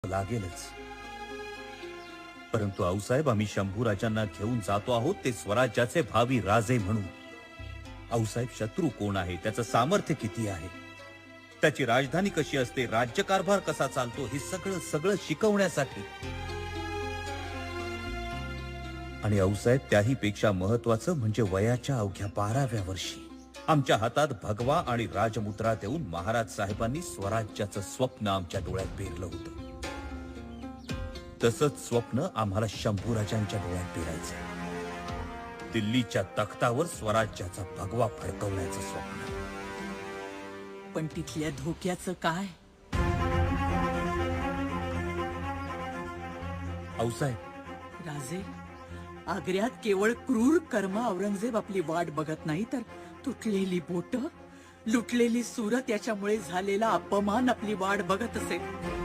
लागेलच. परंतु आऊसाहेब, आम्ही शंभूराजांना घेऊन जातो आहोत ते स्वराज्याचे भावी राजे म्हणून. आऊसाहेब, शत्रू कोण आहे, त्याचं सामर्थ्य किती आहे, त्याची राजधानी कशी असते, राज्यकारभार कसा चालतो, हे सगळं सगळं शिकवण्यासाठी. आणि आऊसाहेब, त्याही पेक्षा महत्वाचं म्हणजे वयाच्या अवघ्या 12व्या वर्षी आमच्या हातात भगवा आणि राजमुद्रा देऊन महाराज साहेबांनी स्वराज्याचं स्वप्न आमच्या डोळ्यात पेरलं होतं. तसंच स्वप्न आम्हाला शंभूराजांच्या डोळ्यात पेरायचं. दिल्लीच्या तख्तावर स्वराज्याचा भगवा फडकवण्याचं स्वप्न. पण तिथल्या धोक्याचं काय? आऊसाहेब, राजे, आग्र्यात केवळ क्रूर कर्म औरंगजेब आपली वाट बघत नाही, तर तुटलेली बोट, लुटलेली सुरत, याच्यामुळे झालेला अपमान आपली वाट बघत असेल.